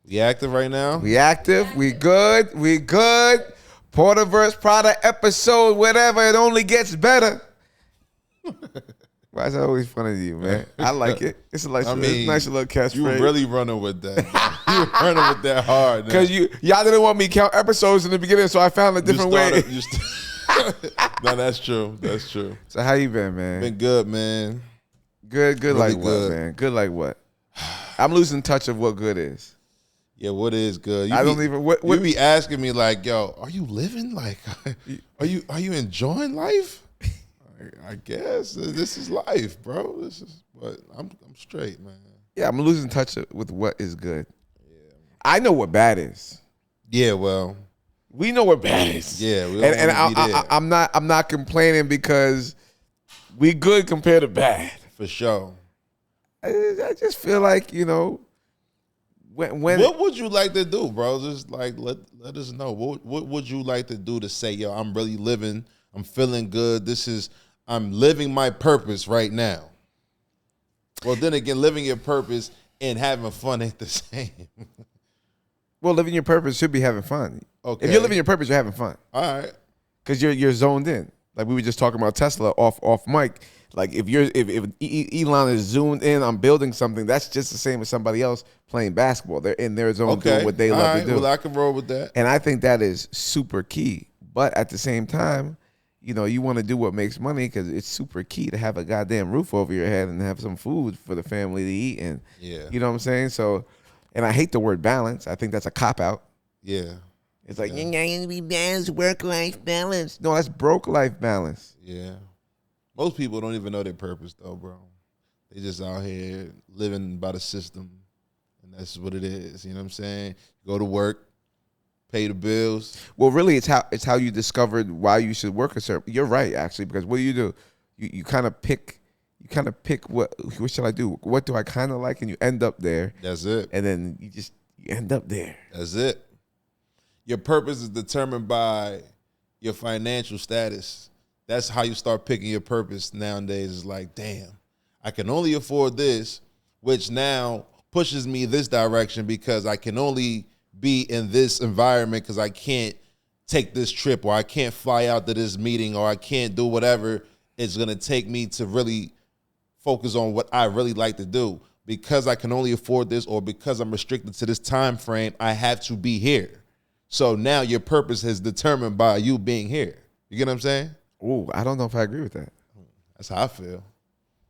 We active right now? We active. We good. We good. Porter vs. Prada episode, whatever. It only gets better. Why is that always funny to you, man? I like it. It's a nice, nice little catchphrase. You really running with that. You running with that hard. Because y'all didn't want me to count episodes in the beginning, so I found a different way. No, that's true. That's true. So how you been, man? Been good, man. Good really like good. What, man? Good like what? I'm losing touch of what good is. Yeah, what is good? You be asking me like, yo, are you living? Like, are you enjoying life? I guess this is life, bro. But I'm straight, man. Yeah, I'm losing touch with what is good. Yeah, I know what bad is. Yeah, well, we know what bad is. Yeah, I'm not complaining because we good compared to bad. For sure. I just feel like, when what would you like to do, bro? Just like let us know. What would you like to do to say, yo, I'm really living, I'm feeling good. I'm living my purpose right now. Well, then again, living your purpose and having fun ain't the same. Well, living your purpose should be having fun. Okay. If you're living your purpose, you're having fun. All right. Because you're zoned in. Like we were just talking about Tesla off mic. Like if Elon is zoomed in on building something, that's just the same as somebody else playing basketball. They're in their zone doing what they love to do. Well, I can roll with that. And I think that is super key. But at the same time, you want to do what makes money because it's super key to have a goddamn roof over your head and have some food for the family to eat. And you know what I'm saying? So, and I hate the word balance. I think that's a cop-out. Yeah. It's like, you're going to be balanced, work-life balance. No, that's broke-life balance. Yeah. Most people don't even know their purpose, though, bro. They just out here living by the system, and that's what it is. You know what I'm saying? Go to work, pay the bills. Well, really, it's how you discovered why you should work a certain. You're right, actually, because what do? You kind of pick. You kind of pick what should I do? What do I kind of like, and you end up there. That's it. And then you end up there. That's it. Your purpose is determined by your financial status. That's how you start picking your purpose nowadays. It's like, damn, I can only afford this, which now pushes me this direction because I can only be in this environment because I can't take this trip or I can't fly out to this meeting or I can't do whatever it's going to take me to really focus on what I really like to do. Because I can only afford this or because I'm restricted to this time frame, I have to be here. So now your purpose is determined by you being here. You get what I'm saying? Ooh, I don't know if I agree with that. That's how I feel.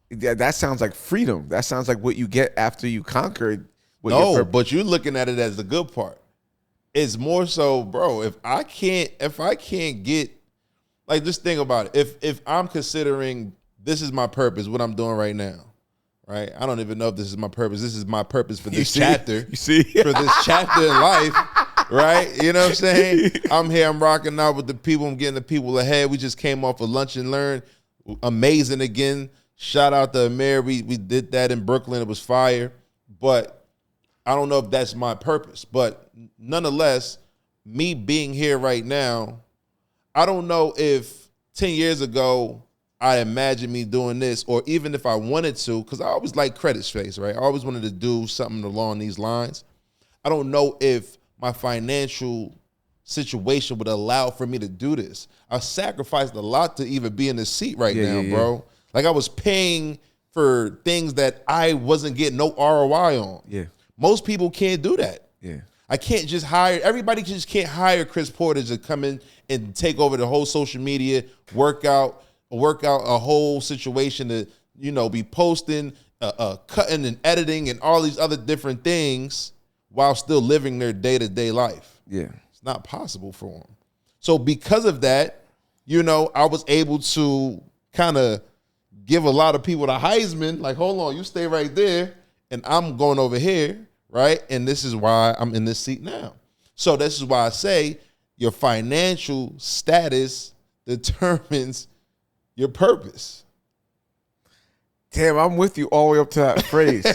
Yeah, that sounds like freedom. That sounds like what you get after you conquered. No, but you're looking at it as the good part. It's more so, bro, if I can't get, like, just think about it. If I'm considering this is my purpose, what I'm doing right now, right? I don't even know if this is my purpose. This is my purpose for this chapter. You see? For this chapter in life. Right? You know what I'm saying? I'm here, I'm rocking out with the people, I'm getting the people ahead. We just came off of Lunch and Learn. Amazing again. Shout out to Amir. We did that in Brooklyn. It was fire. But I don't know if that's my purpose. But nonetheless, me being here right now, I don't know if 10 years ago I imagined me doing this, or even if I wanted to, because I always like credit space, right? I always wanted to do something along these lines. I don't know if my financial situation would allow for me to do this. I sacrificed a lot to even be in this seat right now, bro. Like I was paying for things that I wasn't getting no ROI on. Yeah. Most people can't do that. Yeah. I can't just everybody just can't hire Chris Porter to come in and take over the whole social media, work out a whole situation to, be posting, cutting and editing and all these other different things while still living their day-to-day life. Yeah. It's not possible for them. So because of that, I was able to kind of give a lot of people the Heisman, like, hold on, you stay right there, and I'm going over here, right? And this is why I'm in this seat now. So this is why I say your financial status determines your purpose. Damn, I'm with you all the way up to that phrase.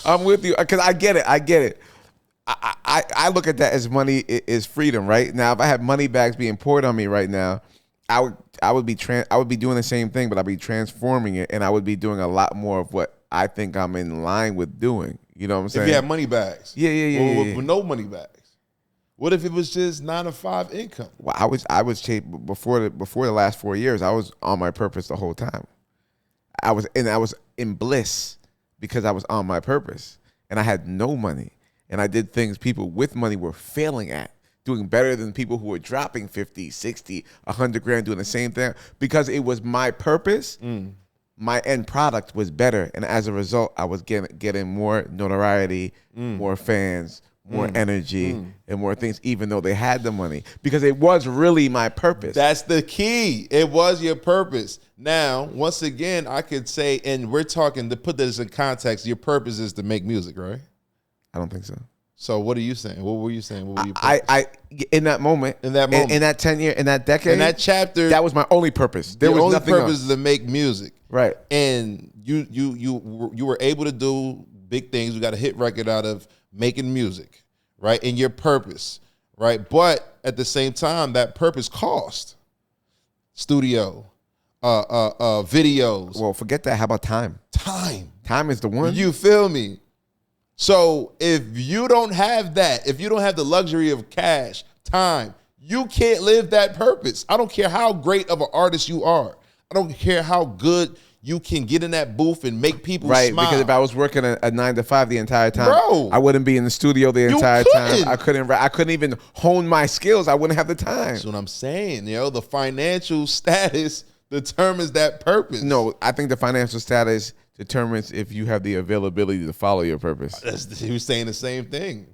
I'm with you because I get it. I look at that as money is freedom, right? Now, if I had money bags being poured on me right now, I would be doing the same thing, but I'd be transforming it, and I would be doing a lot more of what I think I'm in line with doing. You know what I'm saying? If you had money bags. Yeah. With no money bags. What if it was just 9 to 5 income? Well, I was before the last 4 years. I was on my purpose the whole time. I was in bliss because I was on my purpose, and I had no money, and I did things people with money were failing at, doing better than people who were dropping 50, 60, 100 grand doing the same thing because it was my purpose. My end product was better, and as a result, I was getting more notoriety, more fans, more energy, and more things, even though they had the money, because it was really my purpose. That's the key. It was your purpose. Now, once again, I could say, and we're talking, to put this in context, your purpose is to make music, right? I don't think so. So what are you saying? What were you saying? What were you? I in that moment, in that 10 year, in that decade, in that chapter, that was my only purpose. There was nothing else. Only purpose is to make music, right? And you were able to do big things. We got a hit record out of making music, right? And your purpose, right? But at the same time, that purpose cost. Studio, videos. Well, forget that. How about time? Time is the one. You feel me? So if you don't have that, if you don't have the luxury of cash, time, you can't live that purpose. I don't care how great of an artist you are. I don't care how good you can get in that booth and make people smile. Because if I was working a 9 to 5 the entire time, bro, I wouldn't be in the studio the entire time. I couldn't even hone my skills. I wouldn't have the time. That's what I'm saying. The financial status determines that purpose. No, I think the financial status determines if you have the availability to follow your purpose. We're saying the same thing.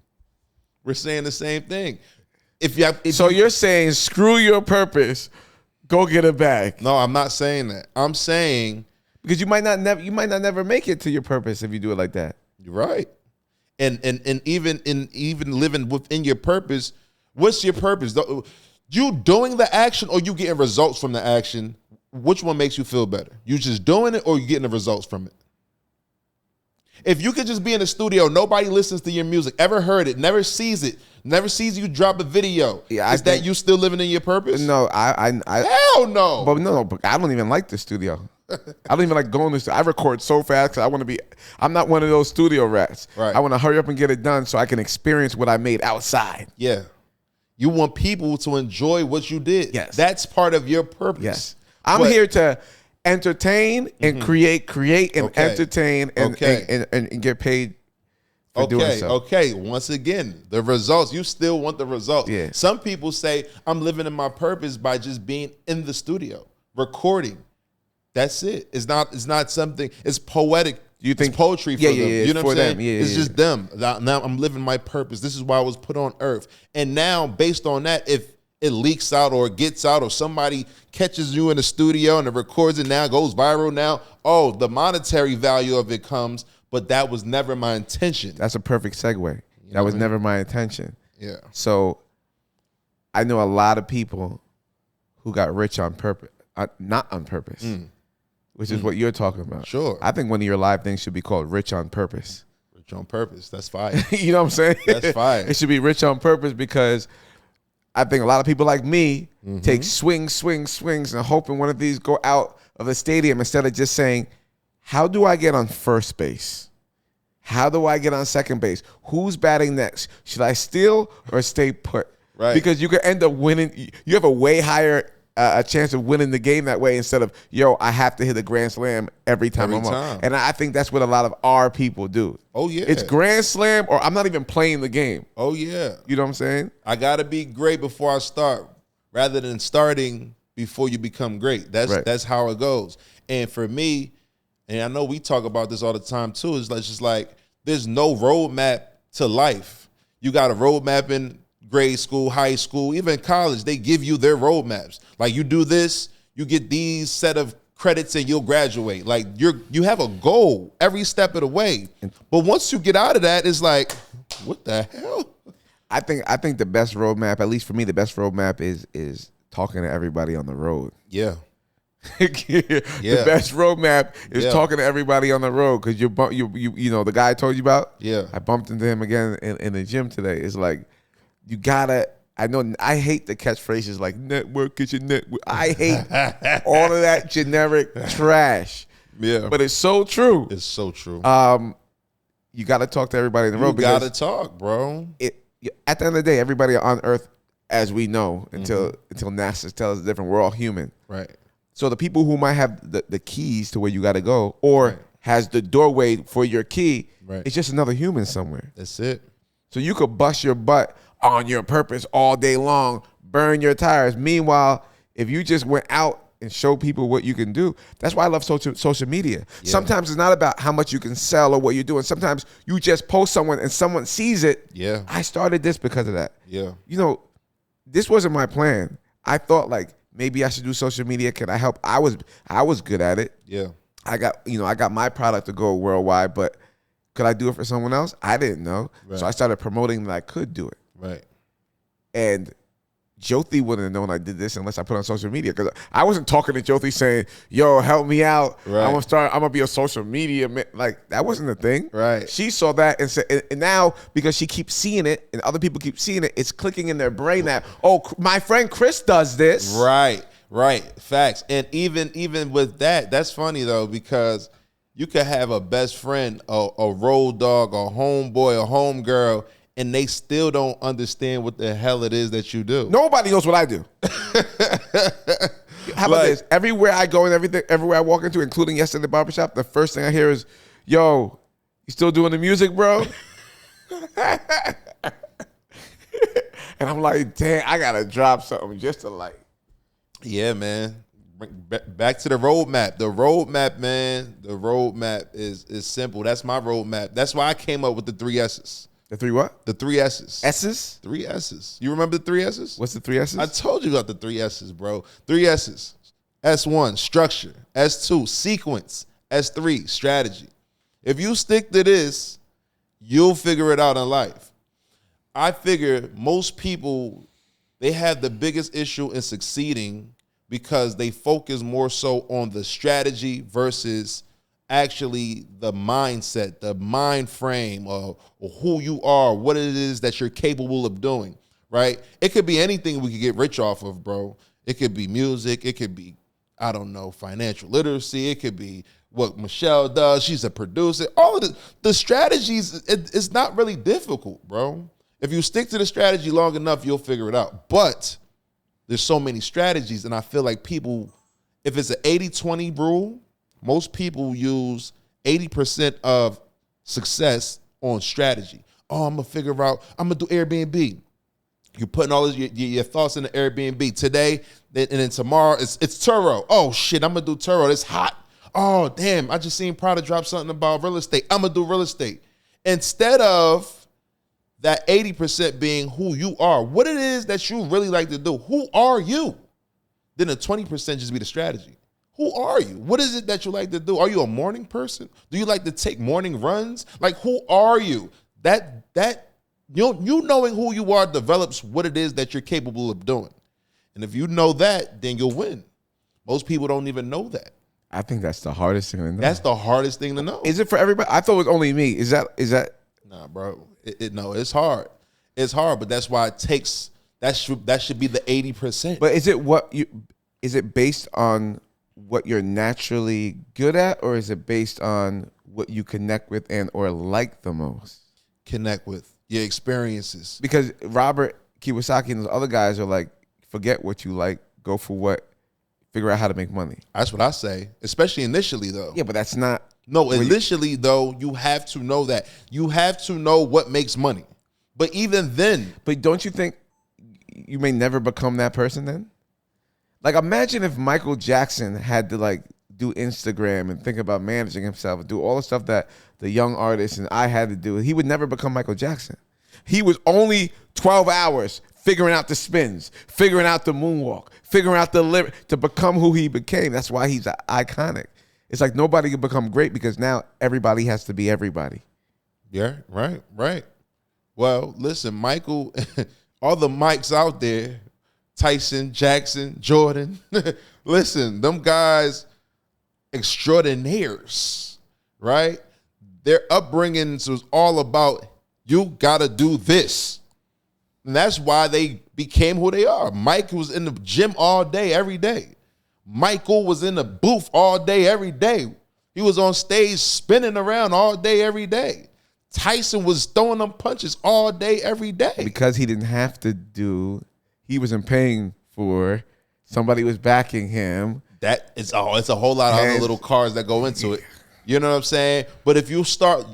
We're saying the same thing. So you're saying screw your purpose, go get a bag. No, I'm not saying that. I'm saying because you might not never make it to your purpose if you do it like that. You're right. And even living within your purpose, what's your purpose? You doing the action or you getting results from the action? Which one makes you feel better? You just doing it or you getting the results from it? If you could just be in the studio, nobody listens to your music, ever heard it, never sees you drop a video. Yeah, is that you still living in your purpose? No, I hell no. But I don't even like the studio. I don't even like going to the studio. I record so fast because I'm not one of those studio rats. Right. I want to hurry up and get it done so I can experience what I made outside. Yeah. You want people to enjoy what you did. Yes. That's part of your purpose. Yes. I'm here to entertain and create and entertain and get paid for doing so. Okay. Once again, the results. You still want the results. Yeah. Some people say, I'm living in my purpose by just being in the studio, recording. That's it. It's not something, it's poetic. You think it's poetry for them. Yeah, you know what I'm saying? It's just them. Now I'm living my purpose. This is why I was put on earth. And now, based on that, if it leaks out or it gets out or somebody catches you in the studio and it records it now, goes viral now, the monetary value of it comes, but that was never my intention. That's a perfect segue. That was never my intention. Yeah. So I know a lot of people who got rich on purpose, not on purpose, which is what you're talking about. Sure. I think one of your live things should be called Rich on Purpose. Rich on Purpose. That's fire. You know what I'm saying? That's fire. It should be Rich on Purpose because I think a lot of people like me take swings and hoping one of these go out of the stadium instead of just saying, how do I get on first base? How do I get on second base? Who's batting next? Should I steal or stay put? Right. Because you could end up winning. You have a way higher a chance of winning the game that way instead of, I have to hit a grand slam every time I'm on. And I think that's what a lot of our people do. Oh, yeah. It's grand slam or I'm not even playing the game. Oh, yeah. You know what I'm saying? I got to be great before I start rather than starting before you become great. That's how it goes. And for me, and I know we talk about this all the time too, it's just like there's no roadmap to life. You got a roadmap in grade school, high school, even college. They give you their roadmaps. Like you do this, you get these set of credits and you'll graduate. Like you have a goal every step of the way. But once you get out of that, it's like, what the hell? I think the best roadmap, at least for me, the best roadmap is talking to everybody on the road. Yeah. The best roadmap is talking to everybody on the road because you the guy I told you about. Yeah, I bumped into him again in the gym today. It's like you gotta. I hate the catchphrases like network is your network. I hate all of that generic trash. Yeah. But it's so true. It's so true. You got to talk to everybody in the road. You got to talk, bro. At the end of the day, everybody on Earth, as we know, until NASA tells us different, we're all human. Right. So the people who might have the keys to where you got to go, or has the doorway for your key, it's just another human somewhere. That's it. So you could bust your butt on your purpose all day long, burn your tires. Meanwhile, if you just went out and show people what you can do, that's why I love social media. Yeah. Sometimes it's not about how much you can sell or what you're doing. Sometimes you just post someone and someone sees it. Yeah. I started this because of that. Yeah. You know, this wasn't my plan. I thought like maybe I should do social media. Can I help? I was good at it. Yeah. I got my product to go worldwide, but could I do it for someone else? I didn't know. Right. So I started promoting that I could do it. Right. And Jyoti wouldn't have known I did this unless I put it on social media, because I wasn't talking to Jyoti saying, yo, help me out. Right. I'm gonna be a social media man. Like, that wasn't the thing. Right. She saw that and said, and now because she keeps seeing it and other people keep seeing it, it's clicking in their brain that, oh, my friend Chris does this. Right. Right. Facts. And even with that, that's funny though, because you could have a best friend, a road dog, a homeboy, a homegirl, and they still don't understand what the hell it is that you do. Nobody knows what I do. How about this? Everywhere I go and everywhere I walk into, including yesterday at the barbershop, the first thing I hear is, yo, you still doing the music, bro? And I'm like, damn, I got to drop something just to like. Yeah, man. Back to the roadmap. The roadmap, man. The roadmap is simple. That's my roadmap. That's why I came up with the 3 S's. The 3 what? The 3 S's. S's? 3 S's. You remember the 3 S's? What's the 3 S's? I told you about the 3 S's, bro. 3 S's. S1, structure. S2, sequence. S3, strategy. If you stick to this, you'll figure it out in life. I figure most people, they have the biggest issue in succeeding because they focus more so on the strategy versus actually the mindset, the mind frame of who you are, what it is that you're capable of doing, right? It could be anything we could get rich off of, bro. It could be music. It could be, I don't know, financial literacy. It could be what Michelle does. She's a producer. All of the strategies, it's not really difficult, bro. If you stick to the strategy long enough, you'll figure it out. But there's so many strategies, and I feel like people, if it's an 80-20 rule, most people use 80% of success on strategy. Oh, I'm going to figure out, I'm going to do Airbnb. You're putting all of your thoughts in the Airbnb today, and then tomorrow it's Turo. Oh, shit, I'm going to do Turo. It's hot. Oh, damn, I just seen Prada drop something about real estate. I'm going to do real estate. Instead of that 80% being who you are, what it is that you really like to do. Who are you? Then the 20% just be the strategy. Who are you? What is it that you like to do? Are you a morning person? Do you like to take morning runs? Like, who are you? That you knowing who you are develops what it is that you're capable of doing. And if you know that, then you'll win. Most people don't even know that. I think that's the hardest thing to know. That's the hardest thing to know. Is it for everybody? I thought it was only me. Is that? Nah, bro. No, it's hard. It's hard, but that's why it takes. That should be the 80%. But is it based on what you're naturally good at, or is it based on what you connect with and or like the most? Connect with your experiences. Because Robert Kiyosaki and those other guys are like, forget what you like, go for what, figure out how to make money. That's what I say, especially initially though. Yeah, but that's not. No, initially though, you have to know that. You have to know what makes money. But even then. But don't you think you may never become that person then? Like, imagine if Michael Jackson had to like do Instagram and think about managing himself and do all the stuff that the young artists and I had to do. He would never become Michael Jackson. He was only 12 hours figuring out the spins, figuring out the moonwalk, figuring out the lyric to become who he became. That's why he's iconic. It's like nobody can become great because now everybody has to be everybody. Yeah, right. Well, listen, Michael, all the Mikes out there, Tyson, Jackson, Jordan, listen, them guys, extraordinaires, right? Their upbringing was all about, you got to do this. And that's why they became who they are. Mike was in the gym all day, every day. Michael was in the booth all day, every day. He was on stage spinning around all day, every day. Tyson was throwing them punches all day, every day. Because he didn't have to do, he wasn't paying for, somebody was backing him. It's a whole lot of other little cards that go into it. You know what I'm saying? But if you start,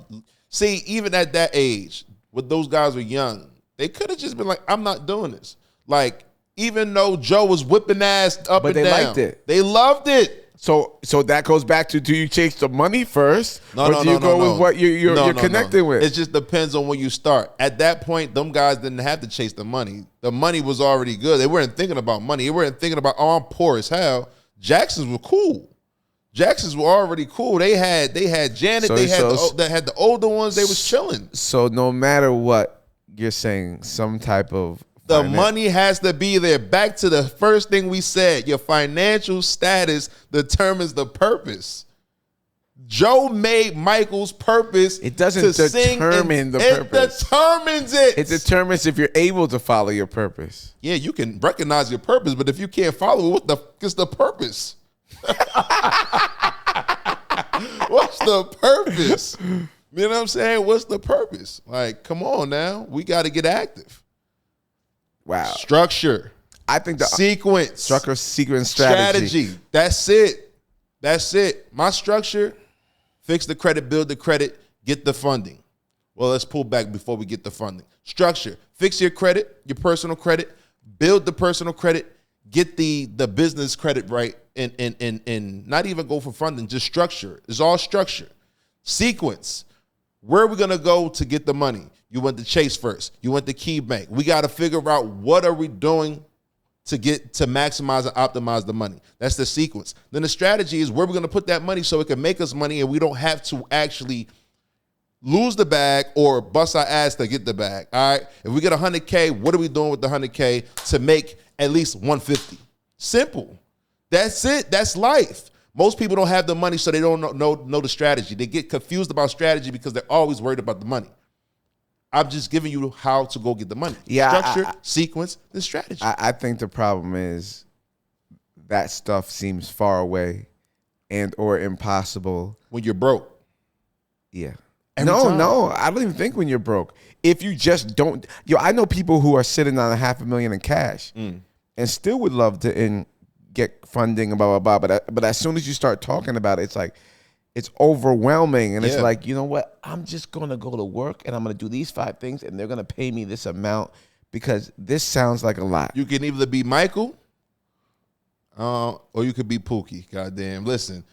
see, even at that age, when those guys were young, they could have just been like, I'm not doing this. Like, even though Joe was whipping ass up and down. But they liked it. They loved it. So that goes back to, do you chase the money first? Or do you go with what you're connecting with? It just depends on when you start. At that point, them guys didn't have to chase the money. The money was already good. They weren't thinking about money. They weren't thinking about, oh, I'm poor as hell. Jacksons were cool. Jacksons were already cool. They had Janet. They had the older ones. They was chilling. So no matter what, you're saying some type of the money has to be there. Back to the first thing we said, your financial status determines the purpose. Joe made Michael's purpose. It doesn't determine the purpose. It determines it. It determines if you're able to follow your purpose. Yeah, you can recognize your purpose, but if you can't follow it, what the fuck is the purpose? What's the purpose? You know what I'm saying? What's the purpose? Like, come on now. We got to get active. Wow. Structure. I think the sequence. Structure, sequence, strategy. That's it. That's it. My structure, fix the credit, build the credit, get the funding. Well, let's pull back before we get the funding. Structure. Fix your credit, your personal credit, build the personal credit, get the business credit right, and not even go for funding, just structure. It's all structure. Sequence. Where are we going to go to get the money? You went to Chase first. You went to Key Bank. We got to figure out what are we doing to maximize and optimize the money. That's the sequence. Then the strategy is where we're going to put that money so it can make us money and we don't have to actually lose the bag or bust our ass to get the bag. All right. If we get 100K, what are we doing with the 100K to make at least 150? Simple. That's it. That's life. Most people don't have the money, so they don't know the strategy. They get confused about strategy because they're always worried about the money. I'm just giving you how to go get the money. Yeah, structure, sequence, and strategy. I think the problem is that stuff seems far away and or impossible when you're broke. Yeah. No, I don't even think when you're broke. If you just don't, I know people who are sitting on $500,000 in cash and still would love to get funding and blah blah blah. But as soon as you start talking about it, it's like it's overwhelming, and it's like, you know what? I'm just gonna go to work and I'm gonna do these 5 things, and they're gonna pay me this amount because this sounds like a lot. You can either be Michael, or you could be Pookie. Goddamn, listen,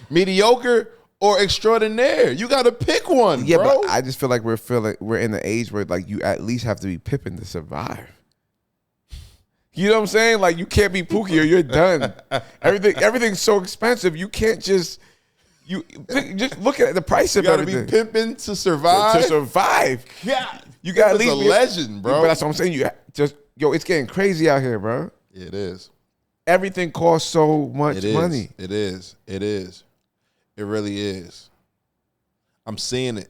mediocre or extraordinaire. You got to pick one, yeah, bro. But I just feel like we're in the age where like you at least have to be Pippin to survive. You know what I'm saying? Like you can't be Pookie or you're done. Everything's so expensive. You can't just look at the price of everything. You got to be pimping to survive. To survive. Yeah. You got to be a legend, bro. But that's what I'm saying. It's getting crazy out here, bro. It is. Everything costs so much money. It is. It really is. I'm seeing it.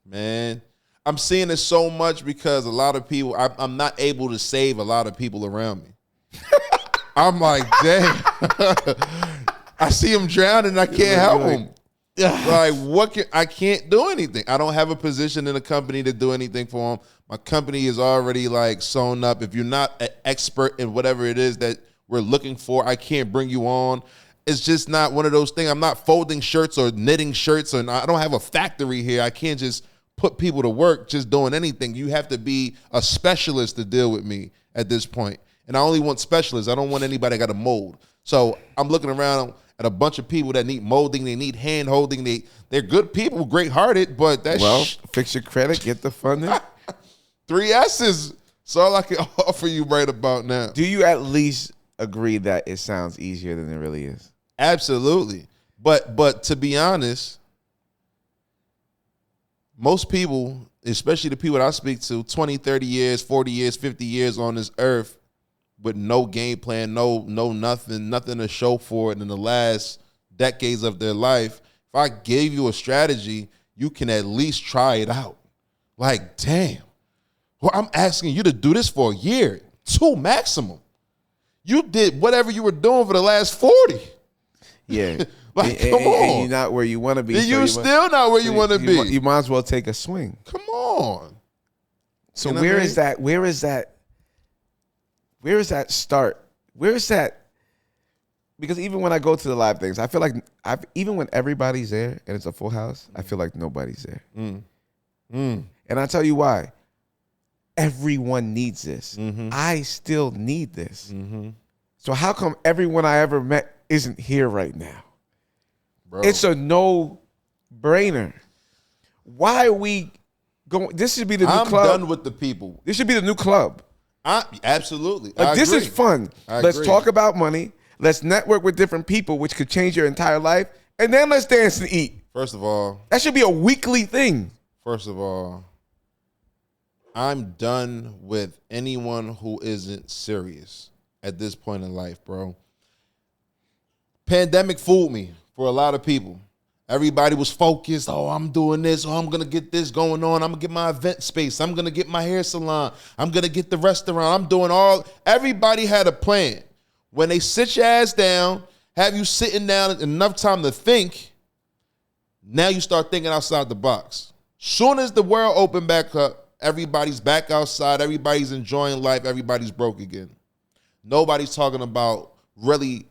Man, I'm seeing it so much because a lot of people, I'm not able to save a lot of people around me. I'm like, dang. I see them drowning and I can't help them. Like, I can't do anything. I don't have a position in a company to do anything for them. My company is already like sewn up. If you're not an expert in whatever it is that we're looking for, I can't bring you on. It's just not one of those things. I'm not folding shirts or knitting shirts, and I don't have a factory here. I can't just put people to work just doing anything. You have to be a specialist to deal with me at this point. And I only want specialists. I don't want anybody that got a mold. So I'm looking around at a bunch of people that need molding. They need hand holding. They're good people, great hearted, but fix your credit, get the funding. 3 S's. That's all I can offer you right about now. Do you at least agree that it sounds easier than it really is? Absolutely. But to be honest, most people, especially the people that I speak to, 20, 30 years, 40 years, 50 years on this earth with no game plan, no nothing to show for it in the last decades of their life. If I gave you a strategy, you can at least try it out. Like, damn. Well, I'm asking you to do this for a year, 2 maximum. You did whatever you were doing for the last 40. Yeah. Like, come on. And you're not where you want to be. And you still not where you want to be. You might as well take a swing. Come on. So where is that? Where is that start? Where is that? Because even when I go to the live things, I feel like even when everybody's there and it's a full house, I feel like nobody's there. And I tell you why. Everyone needs this. I still need this. So how come everyone I ever met isn't here right now? Bro. It's a no-brainer. Why are we going? This should be the new club. I'm done with the people. This should be the new club. Absolutely. Like, this is fun. Let's talk about money. Let's network with different people, which could change your entire life. And then let's dance and eat. First of all. That should be a weekly thing. First of all, I'm done with anyone who isn't serious at this point in life, bro. Pandemic fooled me for a lot of people. Everybody was focused. Oh, I'm doing this. Oh, I'm going to get this going on. I'm going to get my event space. I'm going to get my hair salon. I'm going to get the restaurant. I'm doing everybody had a plan. When they sit your ass down, have you sitting down enough time to think, now you start thinking outside the box. Soon as the world opened back up, everybody's back outside. Everybody's enjoying life. Everybody's broke again. Nobody's talking about really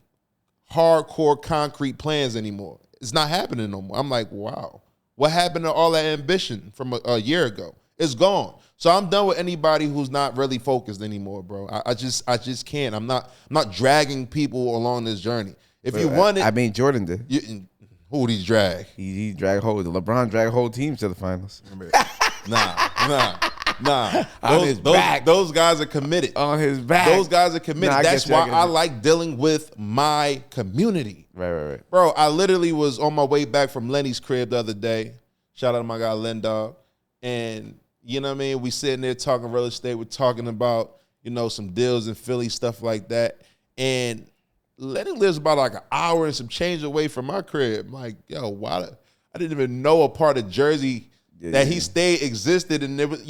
hardcore concrete plans anymore. It's not happening no more. I'm like, wow. What happened to all that ambition from a year ago? It's gone. So I'm done with anybody who's not really focused anymore, bro. I just can't. I'm not dragging people along this journey. If you want it, I mean, Jordan did. Who did he drag? He dragged LeBron dragged whole teams to the finals. Nah. Those guys are committed. On his back. Those guys are committed. That's why I like dealing with my community. Right. Bro, I literally was on my way back from Lenny's crib the other day. Shout out to my guy Len Dog. And you know what I mean? We sitting there talking real estate. We're talking about, some deals in Philly, stuff like that. And Lenny lives about like an hour and some change away from my crib. I'm like, yo, why? I didn't even know a part of Jersey that he stayed existed. And it was,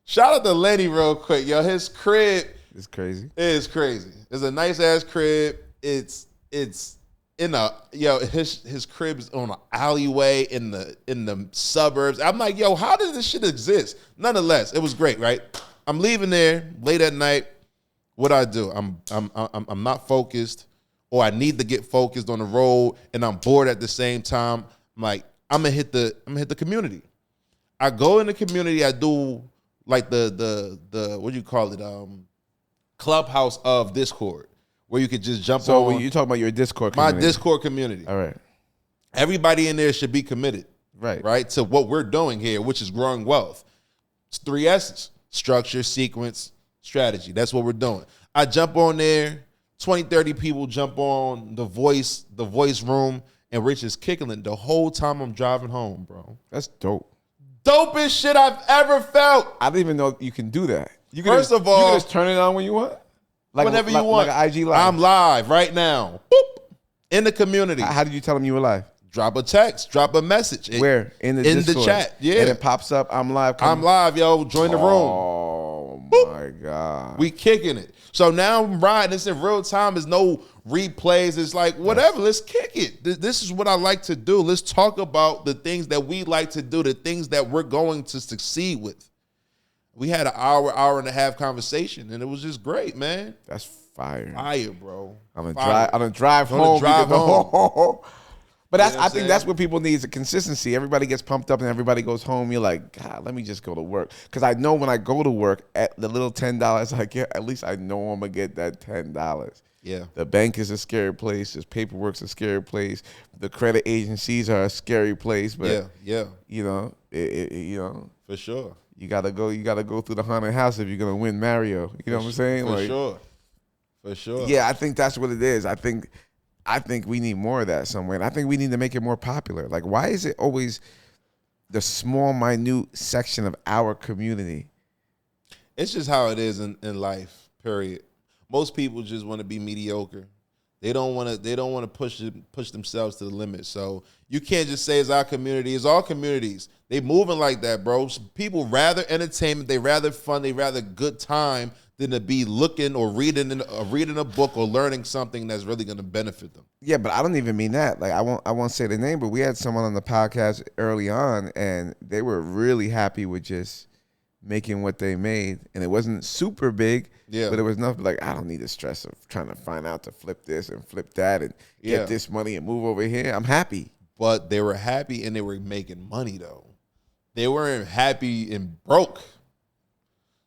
shout out to Lenny real quick. Yo, his crib. It's crazy. It is crazy. It's a nice ass crib. It's in his crib is on an alleyway in the suburbs. I'm like, yo, how does this shit exist? Nonetheless, it was great, right? I'm leaving there late at night. What I do? I'm not focused, or I need to get focused on the road, and I'm bored at the same time. I'm like, I'm gonna hit the community. I go in the community. I do like the what do you call it? Clubhouse of Discord, where you could just jump on. So when you talking about your Discord community. My Discord community. All right. Everybody in there should be committed. Right? To what we're doing here, which is growing wealth. It's 3 S's. Structure, sequence, strategy. That's what we're doing. I jump on there. 20, 30 people jump on the voice room, and Rich is kicking it the whole time I'm driving home, bro. That's dope. Dopest shit I've ever felt. I didn't even know you can do that. You can First of all, you can just turn it on when you want? Whenever you want. Like an IG live. I'm live right now. Boop. In the community. How did you tell them you were live? Drop a text, drop a message. Where? In the chat. Yeah. And it pops up, I'm live. I'm live, yo. Join the room. Oh, my God. We kicking it. So now I'm riding. It's in real time. There's no replays. It's like, whatever. Let's kick it. This is what I like to do. Let's talk about the things that we like to do, the things that we're going to succeed with. We had an hour and a half conversation, and it was just great, man. That's fire. Fire, bro. I'm gonna drive home. But I think that's what people need is a consistency. Everybody gets pumped up and everybody goes home. You're like, God, let me just go to work. Because I know when I go to work, at the little $10 I get, at least I know I'm going to get that $10. Yeah. The bank is a scary place. This paperwork's a scary place. The credit agencies are a scary place. But yeah. For sure. You gotta go through the haunted house if you're gonna win Mario. You know what I'm saying? For sure. Yeah, I think that's what it is. I think we need more of that somewhere. And I think we need to make it more popular. Like, why is it always the small, minute section of our community? It's just how it is in life, period. Most people just want to be mediocre. They don't want to push themselves to the limit. So you can't just say it's our community. It's all communities. They moving like that, bro. People rather entertainment. They rather fun. They rather good time than to be looking or reading a book or learning something that's really going to benefit them. Yeah, but I don't even mean that. Like I won't say the name, but we had someone on the podcast early on, and they were really happy with just making what they made, and it wasn't super big. Yeah, but it was enough. Like I don't need the stress of trying to find out to flip this and flip that and get this money and move over here. I'm happy. But they were happy and they were making money though. They weren't happy and broke.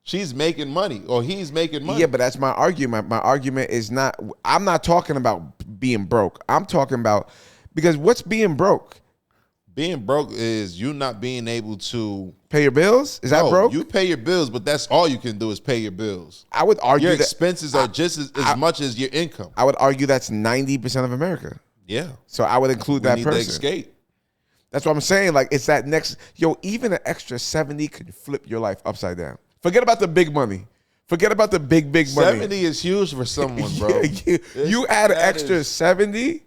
She's making money or he's making money. Yeah, but that's my argument. My argument is not, I'm not talking about being broke. I'm talking about, because what's being broke? Being broke is you not being able to pay your bills. Is that broke? You pay your bills, but that's all you can do is pay your bills. I would argue your expenses are just as much as your income. I would argue that's 90% of America. Yeah. So I would include that person. To escape. That's what I'm saying. Like it's that next, even an extra 70 could flip your life upside down. Forget about the big money. Forget about the big money. 70 is huge for someone, bro. You add an extra 70.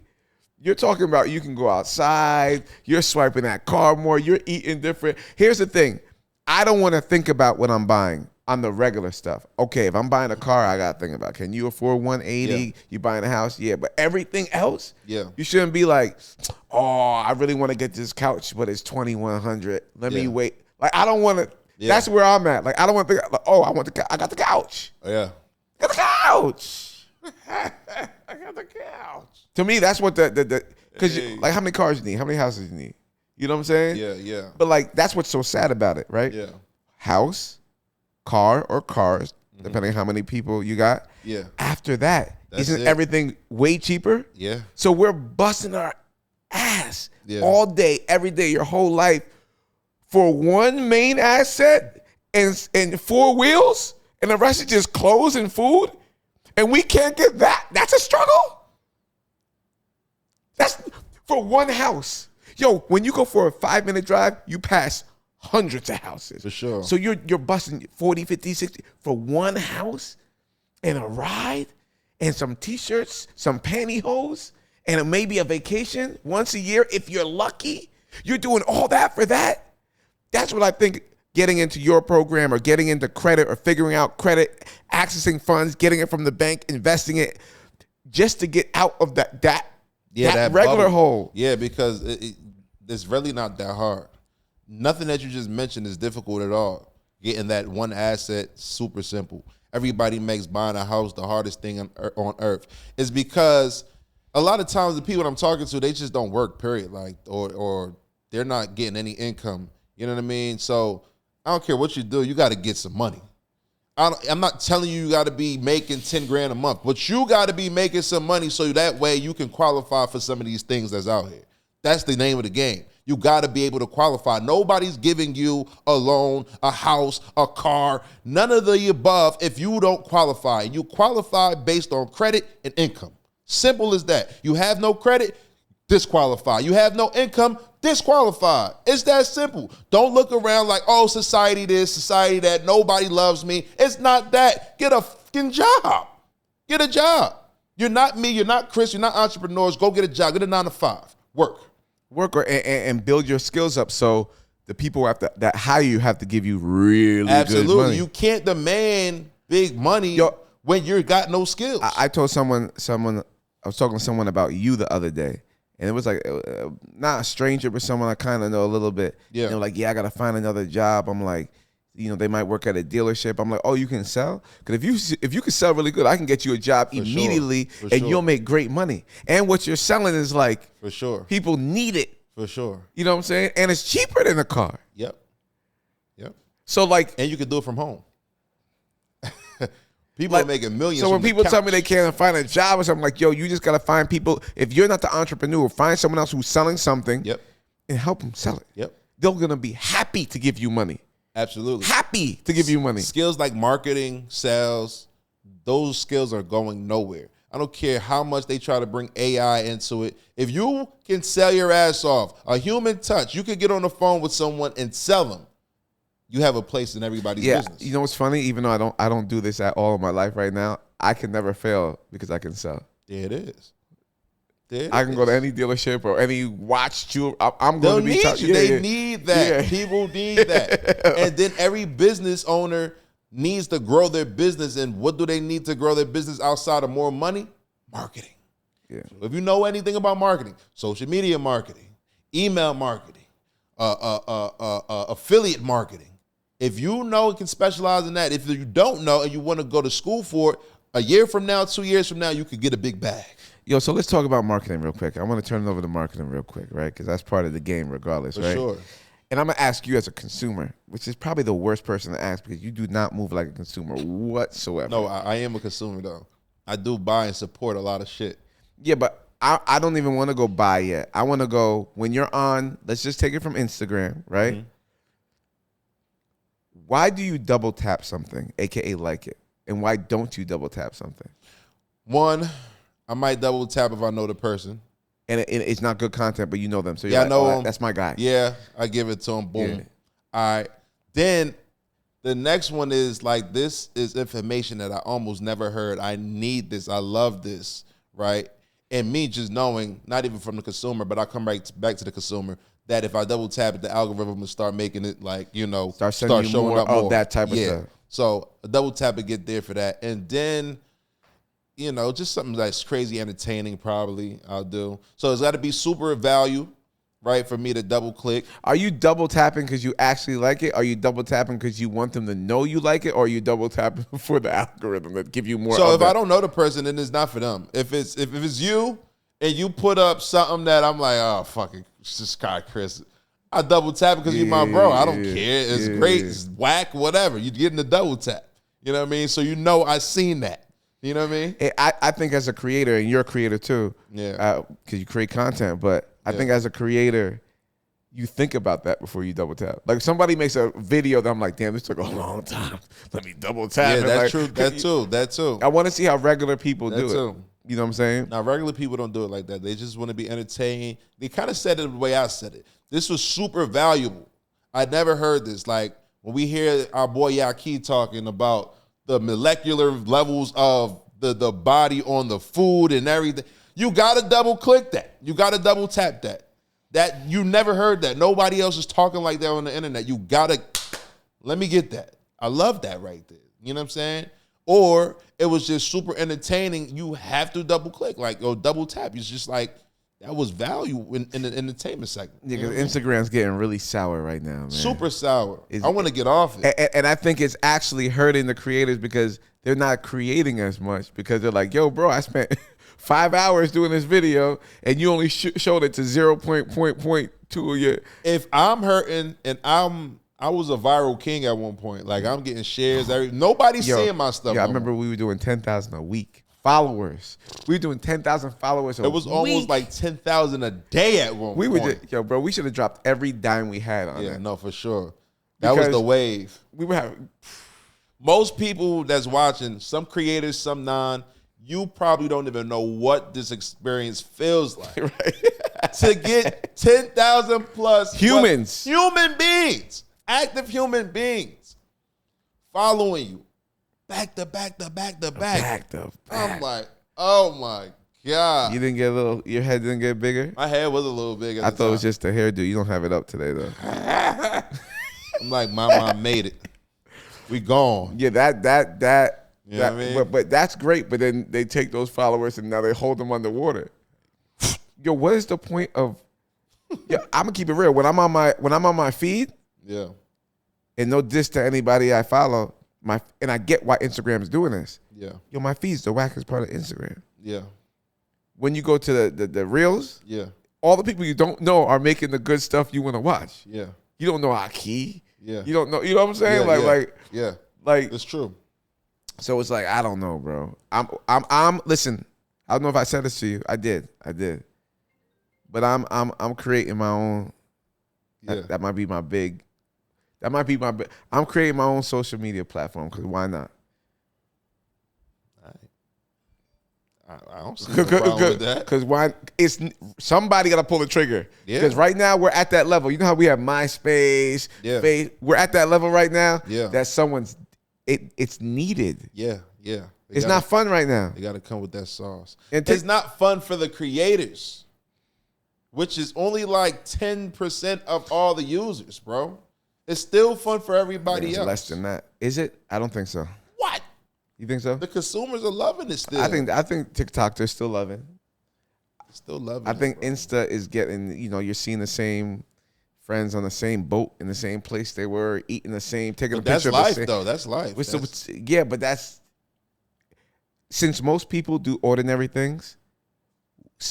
You're talking about you can go outside, you're swiping that card more, you're eating different. Here's the thing. I don't want to think about what I'm buying on the regular stuff. Okay, if I'm buying a car, I got to think about, can you afford 180? Yeah. You buying a house? Yeah, but everything else, you shouldn't be like, oh, I really want to get this couch, but it's $2,100. Let me wait. Like, I don't want to. Yeah. That's where I'm at. Like, I don't want to think, like, oh, I got the couch. Oh, yeah. I got the couch. I got the couch. To me, that's what because like how many cars you need, how many houses you need. You know what I'm saying? Yeah, yeah. But like that's what's so sad about it, right? Yeah. House, car or cars, depending on how many people you got. Yeah. After that, isn't everything way cheaper? Yeah. So we're busting our ass all day, every day, your whole life for one main asset and 4 wheels, and the rest is just clothes and food, and we can't get that. That's a struggle. That's for one house. Yo, when you go for a 5-minute drive, you pass hundreds of houses. For sure. So you're busting 40, 50, 60 for one house and a ride and some T-shirts, some pantyhose, and maybe a vacation once a year. If you're lucky, you're doing all that for that. That's what I think getting into your program or getting into credit or figuring out credit, accessing funds, getting it from the bank, investing it just to get out of that regular bubble. hole. Yeah, because it's really not that hard. Nothing that you just mentioned is difficult at all. Getting that one asset, super simple. Everybody makes buying a house the hardest thing on earth. It's because a lot of times the people I'm talking to, they just don't work, period. Like, or they're not getting any income. You know what I mean? So I don't care what you do, you got to get some money. I'm not telling you got to be making 10 grand a month, but you got to be making some money so that way you can qualify for some of these things that's out here. That's the name of the game. You got to be able to qualify. Nobody's giving you a loan, a house, a car, none of the above if you don't qualify. And you qualify based on credit and income. Simple as that. You have no credit, disqualify. You have no income, disqualified. It's that simple. Don't look around like, oh, society this, society that, nobody loves me. It's not that. Get a fucking job. Get a job. You're not me, you're not Chris, you're not entrepreneurs. Go get a job. Get a 9 to 5. Work and build your skills up so the people that hire you have to give you really good money. You can't demand big money when you got no skills. I told someone, I was talking to someone about you the other day. And it was like, not a stranger, but someone I kind of know a little bit. Yeah. And they're like, yeah, I got to find another job. I'm like, they might work at a dealership. I'm like, oh, you can sell? Because if you can sell really good, I can get you a job immediately, and you'll make great money. And what you're selling is like, for sure, people need it. For sure. You know what I'm saying? And it's cheaper than a car. Yep. So like, and you can do it from home. People are making millions. So when people tell me they can't find a job or something, like, yo, you just got to find people. If you're not the entrepreneur, find someone else who's selling something and help them sell it. Yep. They're going to be happy to give you money. Absolutely. Happy to give you money. Skills like marketing, sales, those skills are going nowhere. I don't care how much they try to bring AI into it. If you can sell your ass off, a human touch, you can get on the phone with someone and sell them. You have a place in everybody's business. You know what's funny? Even though I don't do this at all in my life right now, I can never fail because I can sell. Yeah, it is. I can go to any dealership or any watch jewelry. I'm going to be you. They need that. Yeah. People need that. And then every business owner needs to grow their business. And what do they need to grow their business outside of more money? Marketing. Yeah. So if you know anything about marketing, social media marketing, email marketing, affiliate marketing, if you know and can specialize in that, if you don't know and you want to go to school for it, a year from now, 2 years from now, you could get a big bag. Yo, so let's talk about marketing real quick. I want to turn it over to marketing real quick, right? Because that's part of the game regardless, right? For sure. And I'm going to ask you as a consumer, which is probably the worst person to ask because you do not move like a consumer whatsoever. No, I am a consumer, though. I do buy and support a lot of shit. Yeah, but I don't even want to go buy yet. I want to go, when you're on, let's just take it from Instagram, right? Mm-hmm. Why do you double tap something, a.k.a. like it? And why don't you double tap something? One, I might double tap if I know the person. And it's not good content, but you know them. So you're I know him. That's my guy. Yeah, I give it to him. Boom. Yeah. All right. Then the next one is like, this is information that I almost never heard. I need this. I love this, right? And me just knowing, not even from the consumer, but I come right back to the consumer, that if I double tap it, the algorithm will start making it like, start showing up more. That type of stuff. So a double tap and get there for that. And then, just something that's crazy entertaining probably I'll do. So it's got to be super value, right, for me to double click. Are you double tapping because you actually like it? Are you double tapping because you want them to know you like it? Or are you double tapping for the algorithm that give you more? So if I don't know the person, then it's not for them. If it's you and you put up something that I'm like, oh, fuck it, it's just Scott Chris, I double tap because you're my bro. I don't care. It's great. It's whack, whatever. You're getting the double tap. You know what I mean? So I seen that. You know what I mean? I think as a creator, and you're a creator too, because you create content, but I think as a creator, you think about that before you double tap. Like if somebody makes a video that I'm like, damn, this took a long time. Let me double tap. Yeah, that's true. That too. I want to see how regular people do it. You know what I'm saying? Now, regular people don't do it like that. They just want to be entertained. They kind of said it the way I said it. This was super valuable. I never heard this. Like when we hear our boy Yaki talking about the molecular levels of the body on the food and everything, you got to double click that. You got to double tap that. That you never heard that. Nobody else is talking like that on the internet. You got to, let me get that. I love that right there. You know what I'm saying? Or it was just super entertaining. You have to double click, double tap. It's just like, that was value in the entertainment segment. Yeah, because Instagram's getting really sour right now, man. Super sour. I want to get off it. And I think it's actually hurting the creators because they're not creating as much because they're like, yo, bro, I spent 5 hours doing this video and you only showed it to 0.2 of your. If I'm hurting and I was a viral king at one point. Like I'm getting shares. Nobody's seeing my stuff. Yeah, I remember we were doing 10,000 a week. Followers. We were doing 10,000 followers a week. It was almost like 10,000 a day at one point. Bro, we should have dropped every dime we had on that. Yeah, no, for sure. That was the wave. We were having most people that's watching, some creators, some non, you probably don't even know what this experience feels like. Right? To get 10,000 plus humans. Human beings. Active human beings following you. Back to back. I'm like, oh my God. You didn't get your head didn't get bigger? My head was a little bigger. I thought it was just the hairdo. You don't have it up today, though. I'm like, my mom made it. We gone. Yeah, that you know what I mean? But that's great. But then they take those followers and now they hold them underwater. Yo, what is the point of? Yeah, I'm gonna keep it real. When I'm on my feed, and no diss to anybody I follow. And I get why Instagram is doing this. Yeah. Yo, my feed's the wackest part of Instagram. Yeah. When you go to the reels, all the people you don't know are making the good stuff you want to watch. Yeah. You don't know Aki. Yeah. You don't know, you know what I'm saying? Like it's true. So it's like, I don't know, bro. I'm listen, I don't know if I said this to you. I did. But I'm creating my own. That might be my big. I'm creating my own social media platform because why not? I don't see no problem with that. Because why? It's somebody got to pull the trigger. Yeah. Because right now we're at that level. You know how we have MySpace, Face. We're at that level right now. Yeah. That someone's. It's needed. Yeah. Yeah. It's not fun right now. They got to come with that sauce. It's not fun for the creators, which is only like 10% of all the users, bro. It's still fun for everybody else. Less than that. Is it? I don't think so. What? You think so? The consumers are loving it still. I think TikTok, they're still loving. Still loving it. I think Insta is getting, you're seeing the same friends on the same boat in the same place they were, eating the same, taking a picture of the same. That's life, though. Yeah, but that's, since most people do ordinary things,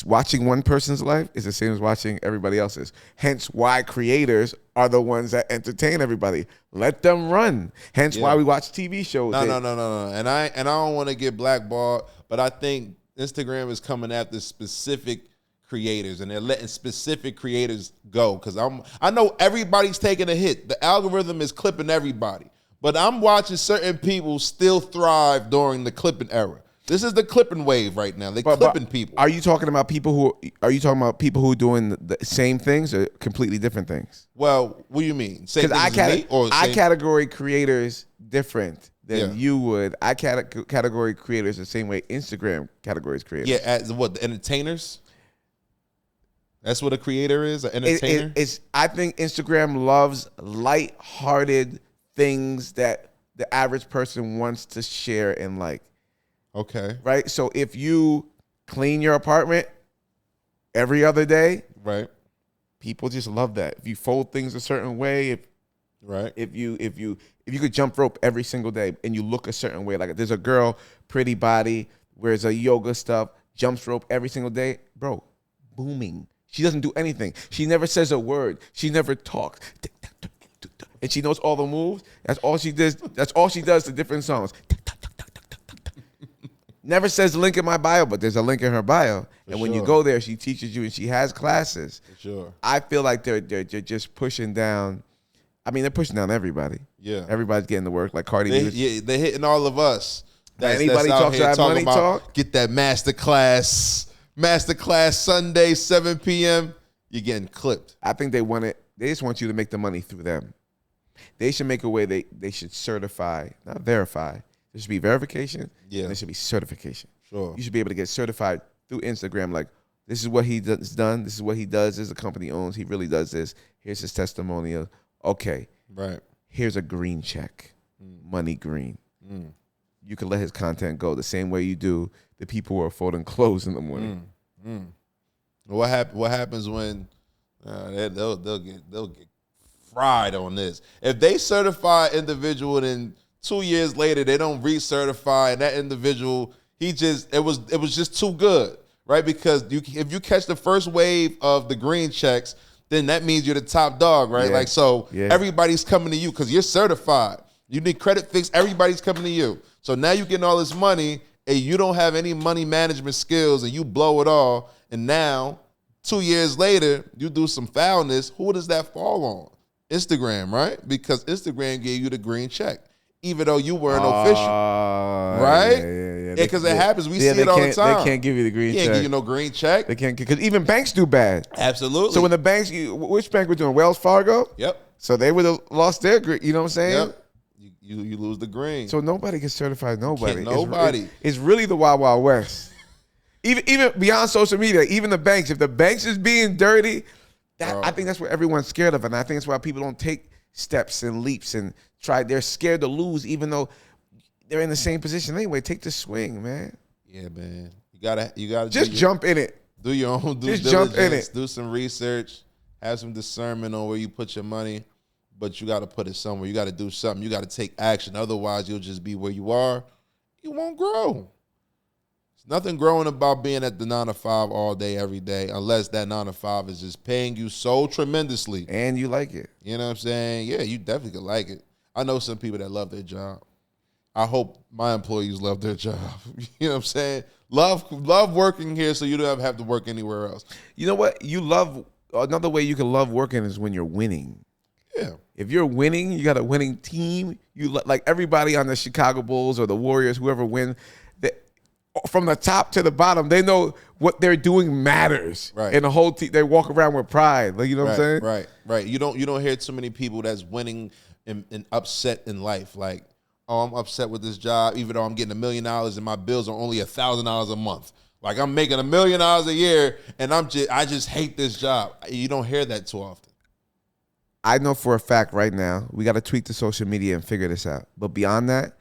watching one person's life is the same as watching everybody else's. Hence why creators are the ones that entertain everybody. Let them run. Hence why we watch TV shows. No. And I don't want to get blackballed, but I think Instagram is coming after specific creators, and they're letting specific creators go. Because I know everybody's taking a hit. The algorithm is clipping everybody, but I'm watching certain people still thrive during the clipping era. This is the clipping wave right now. They're clipping people. Are you talking about people who are doing the same things or completely different things? Well, what do you mean? Same things as me, or I category creators different than you would. I category creators the same way Instagram categories creators. Yeah, as what, the entertainers? That's what a creator is, an entertainer? I think Instagram loves light-hearted things that the average person wants to share and like. Okay. Right? So if you clean your apartment every other day, right, people just love that. If you fold things a certain way, if you could jump rope every single day and you look a certain way, like there's a girl, pretty body, wears a yoga stuff, jumps rope every single day, bro, booming. She doesn't do anything. She never says a word. She never talks. And she knows all the moves. That's all she does. That's all she does to different songs. Never says the link in my bio, but there's a link in her bio. And when you go there, she teaches you and she has classes. For sure. I feel like they're just pushing down. I mean, they're pushing down everybody. Yeah. Everybody's getting to work. Like Cardi B. Yeah, they're hitting all of us. Anybody talks that money talk? Get that masterclass Sunday, 7 p.m. You're getting clipped. I think they just want you to make the money through them. They should make a way they should certify, not verify. There should be verification. Yeah. And there should be certification. Sure. You should be able to get certified through Instagram. Like, this is what he's done. This is what he does. This is a company owns. He really does this. Here's his testimonial. Okay. Right. Here's a green check. Money green. You can let his content go the same way you do the people who are folding clothes in the morning. What happens when they'll get fried on this? If they certify an individual and then 2 years later they don't recertify, and that individual it was just too good, right? Because if you catch the first wave of the green checks, then that means you're the top dog, right? Yeah. Everybody's coming to you because you're certified. You need credit fix. Everybody's coming to you. So now you're getting all this money and you don't have any money management skills and you blow it all. And now 2 years later, you do some foulness. Who does that fall on? Instagram, right? Because Instagram gave you the green check, even though you weren't official, right? Yeah. Because it happens. We see it all the time. They can't give you the green check. They can't give you no green check. They can't, because even banks do bad. Absolutely. So when the banks, which bank was doing? Wells Fargo? Yep. So they would have lost their green. You know what I'm saying? Yep. You lose the green. So nobody can certify nobody. Nobody. It's really the Wild Wild West. Even beyond social media, even the banks. If the banks is being dirty, I think that's what everyone's scared of, and I think that's why people don't take steps and leaps and try. They're scared to lose, even though they're in the same position anyway. Take the swing, man. Yeah, man. You gotta just jump in it. Do your own due diligence. Just jump in it. Do some research. Have some discernment on where you put your money. But you got to put it somewhere. You got to do something. You got to take action. Otherwise, you'll just be where you are. You won't grow. There's nothing growing about being at the 9 to 5 all day, every day, unless that 9 to 5 is just paying you so tremendously. And you like it. You know what I'm saying? Yeah, you definitely could like it. I know some people that love their job. I hope my employees love their job. You know what I'm saying? Love working here so you don't have to work anywhere else. You know what? Another way you can love working is when you're winning. Yeah. If you're winning, you got a winning team. You like everybody on the Chicago Bulls or the Warriors, whoever win, from the top to the bottom, they know what they're doing matters. Right. And the whole team, they walk around with pride. Like, you know what I'm saying? Right. You don't hear too many people that's winning and upset in life. Like, oh, I'm upset with this job, even though I'm getting $1 million and my bills are only $1,000 a month. Like I'm making $1 million a year, and I just hate this job. You don't hear that too often. I know for a fact right now we got to tweak the social media and figure this out. But beyond that,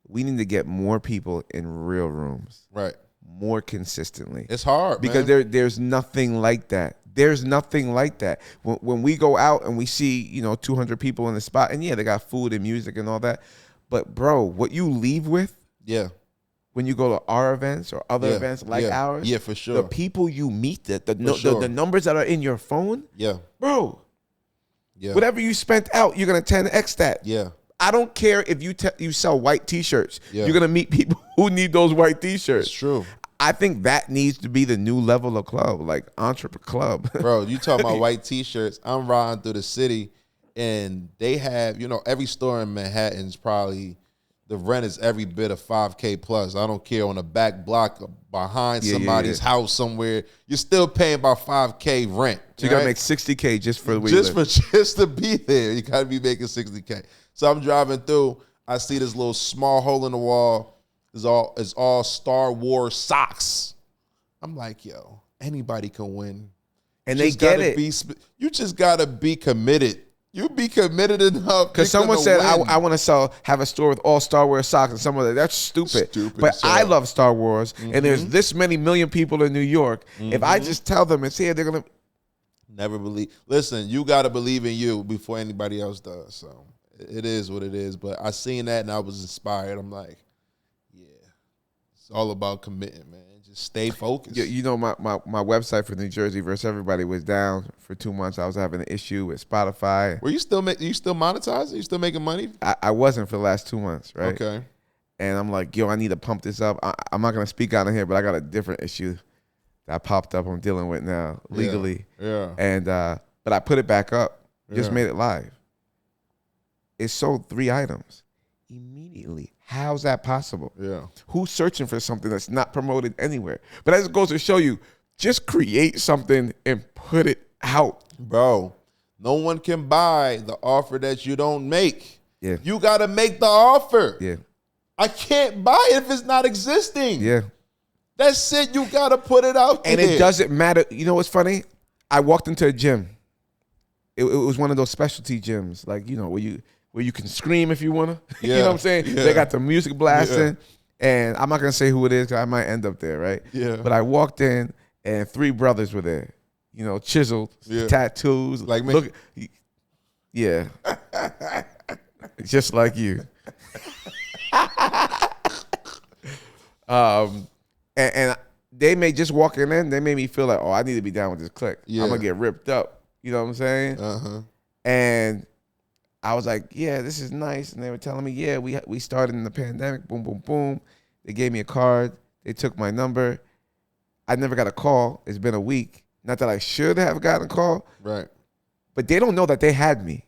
we need to get more people in real rooms, right? More consistently. It's hard because there's nothing like that. There's nothing like that. When we go out and we see 200 people in the spot, and yeah, they got food and music and all that, but bro, what you leave with, yeah. When you go to our events or other events like ours, yeah, for sure. The people you meet, the numbers that are in your phone, yeah, bro, yeah, whatever you spent out, you're gonna 10x that. Yeah, I don't care if you sell white T-shirts. Yeah. You're gonna meet people who need those white T-shirts. It's true. I think that needs to be the new level of club, like entrepreneur club. Bro, you talking about white T-shirts? I'm riding through the city, and they have every store in Manhattan's probably. The rent is every bit of $5K plus. I don't care on the back block behind somebody's house somewhere. You're still paying about $5K rent. So you gotta make $60K just for the way just to be there. You gotta be making $60K. So I'm driving through. I see this little small hole in the wall. It's all Star Wars socks. I'm like, yo, anybody can win. And they get it. You just gotta be committed. You be committed enough. Because someone said, I want to have a store with all Star Wars socks, and someone said, that's stupid. But I love Star Wars, and there's this many million people in New York. If I just tell them it's here, they're going to... Never believe. Listen, you got to believe in you before anybody else does. So it is what it is. But I seen that, and I was inspired. I'm like, yeah, it's all about committing, man. Just stay focused. My website for New Jersey versus everybody was down for 2 months. I was having an issue with Spotify. Were you still monetizing? You still making money? I wasn't for the last 2 months, right? Okay. And I'm like, yo, I need to pump this up. I'm not gonna speak out of here, but I got a different issue that popped up I'm dealing with now legally. Yeah. And but I put it back up. Just made it live. It sold 3 items immediately. How's that possible? Yeah. Who's searching for something that's not promoted anywhere? But as it goes to show you, just create something and put it out. Bro, no one can buy the offer that you don't make. Yeah. You got to make the offer. Yeah. I can't buy it if it's not existing. Yeah. That's it. You got to put it out there. And it doesn't matter. You know what's funny? I walked into a gym. It was one of those specialty gyms, like, where you can scream if you want to. Yeah. You know what I'm saying? Yeah. They got the music blasting. Yeah. And I'm not going to say who it is because I might end up there, right? Yeah. But I walked in and 3 brothers were there. Chiseled, tattoos. Like me? Look, yeah. Just like you. And they may just walking in, they made me feel like, oh, I need to be down with this clique. Yeah. I'm going to get ripped up. You know what I'm saying? Uh-huh. And I was like, yeah, this is nice. And they were telling me, yeah, we started in the pandemic. Boom, boom, boom. They gave me a card. They took my number. I never got a call. It's been a week. Not that I should have gotten a call. Right. But they don't know that they had me.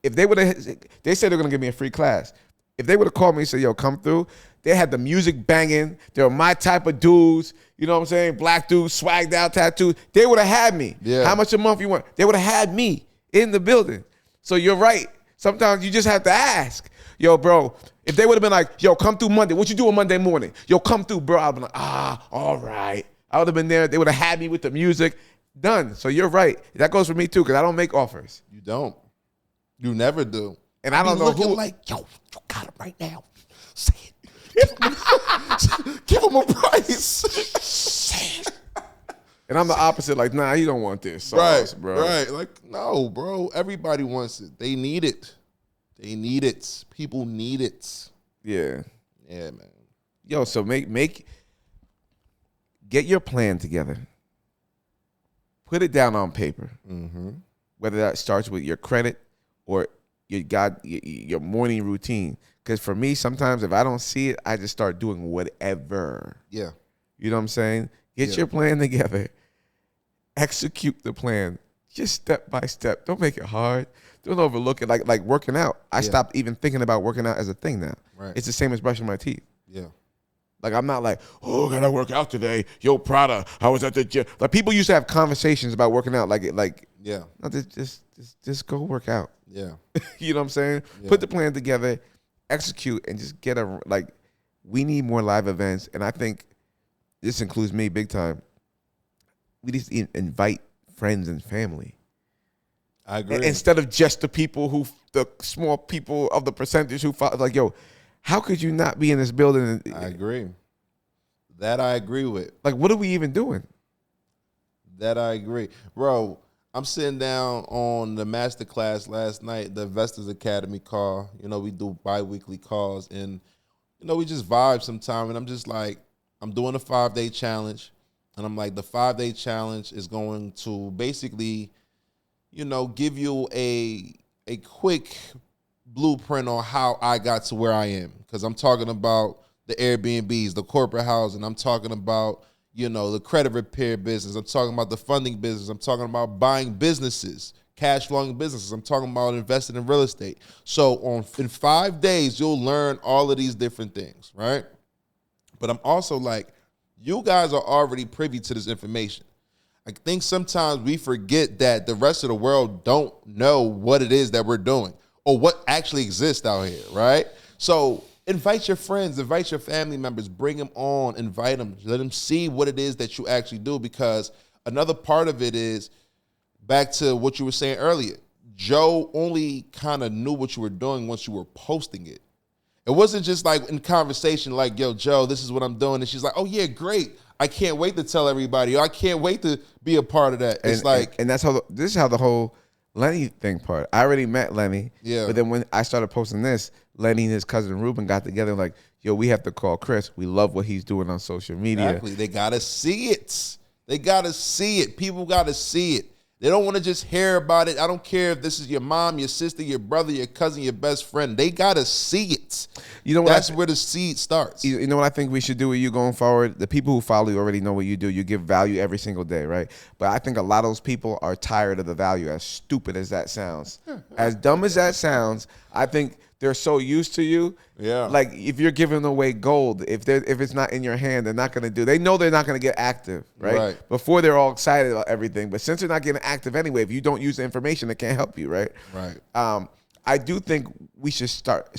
If they would have, they said they're going to give me a free class. If they would have called me and said, yo, come through, they had the music banging. They were my type of dudes. You know what I'm saying? Black dudes, swagged out, tattoos. They would have had me. Yeah. How much a month you want? They would have had me in the building. So you're right. Sometimes you just have to ask. Yo, bro, if they would have been like, yo, come through Monday. What you do on Monday morning? Yo, come through, bro. I'd be like, all right. I would have been there. They would have had me with the music. Done. So you're right. That goes for me too, because I don't make offers. You don't. You never do. And I don't know who. Like, yo, you got it right now. Say it. Give him a price. Say it. And I'm the opposite. Like, nah, you don't want this sauce, bro. Right. Like, no, bro. Everybody wants it. They need it. They need it. People need it. Yeah. Yeah, man. Yo, so get your plan together. Put it down on paper. Mm-hmm. Whether that starts with your credit or your morning routine. Because for me, sometimes if I don't see it, I just start doing whatever. Yeah. You know what I'm saying? Get your plan together. Execute the plan. Just step by step. Don't make it hard. Don't overlook it. Like working out. I stopped even thinking about working out as a thing now. Right. It's the same as brushing my teeth. Yeah. Like, I'm not like, oh, gotta work out today. Yo, Prada, I was at the gym. Like, people used to have conversations about working out. Yeah. No, just go work out. Yeah. You know what I'm saying? Yeah. Put the plan together. execute and just get we need more live events. And I think this includes me big time. We need to invite friends and family. I agree. Instead of just the small people of the percentage who follow, like, yo, how could you not be in this building? I agree. That I agree with. Like, what are we even doing? That I agree. Bro, I'm sitting down on the masterclass last night, the Investors Academy call. You know, we do bi-weekly calls, and, you know, we just vibe sometime. And I'm just like, I'm doing a 5-day challenge. And I'm like, the 5-day challenge is going to basically, you know, give you a quick blueprint on how I got to where I am. Because I'm talking about the Airbnbs, the corporate housing. I'm talking about, you know, the credit repair business. I'm talking about the funding business. I'm talking about buying businesses, cash flowing businesses. I'm talking about investing in real estate. So in 5 days, you'll learn all of these different things, right? But I'm also like, you guys are already privy to this information. I think sometimes we forget that the rest of the world don't know what it is that we're doing or what actually exists out here, right? So invite your friends, invite your family members, bring them on, invite them, let them see what it is that you actually do, because another part of it is back to what you were saying earlier. Joe only kind of knew what you were doing once you were posting it. It wasn't just like in conversation like, yo, Joe, this is what I'm doing. And she's like, oh, yeah, great. I can't wait to tell everybody. Or I can't wait to be a part of that. It's and that's how this is how the whole Lenny thing part. I already met Lenny. Yeah. But then when I started posting this, Lenny and his cousin Ruben got together and like, yo, we have to call Chris. We love what he's doing on social media. Exactly. They got to see it. They got to see it. People got to see it. They don't want to just hear about it. I don't care if this is your mom, your sister, your brother, your cousin, your best friend. They got to see it. You know what? That's where the seed starts. You know what I think we should do with you going forward? The people who follow you already know what you do. You give value every single day, right? But I think a lot of those people are tired of the value, as stupid as that sounds. As dumb as that sounds, I think they're so used to you. Yeah. Like if you're giving away gold, if it's not in your hand, they're not going to do. They know they're not going to get active, right? Before they're all excited about everything, but since they're not getting active anyway, if you don't use the information, it can't help you, right? Right. I do think we should start.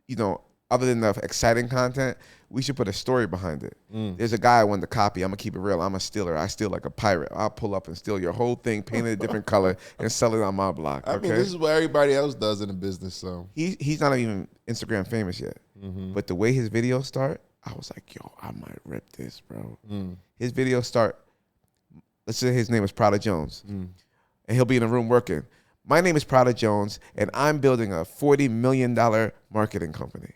You know, other than the exciting content, we should put a story behind it. There's a guy I wanted to copy. I'm gonna keep it real. I'm a stealer. I steal like a pirate. I'll pull up and steal your whole thing, paint it a different color, and sell it on my block. Okay? I mean, this is what everybody else does in the business. So he's not even Instagram famous yet, but the way his videos start, I was like, yo, I might rip this, bro. His videos start. Let's say his name is Prada Jones, and he'll be in a room working. My name is Prada Jones, and I'm building a $40 million marketing company.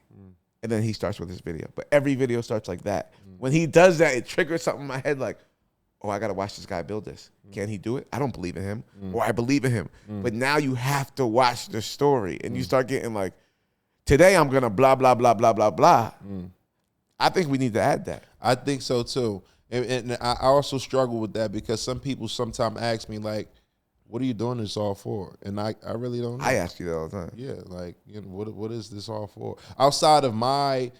And then he starts with his video. But every video starts like that. When he does that, it triggers something in my head like, oh, I got to watch this guy build this. Can he do it? I don't believe in him. Or I believe in him. But now you have to watch the story. And you start getting like, today I'm going to blah, blah, blah, blah, blah, blah. I think we need to add that. I think so too. And I also struggle with that because some people sometimes ask me like, what are you doing this all for? And I really don't know. I ask you that all the time. Yeah, like, you know, what is this all for? Outside of my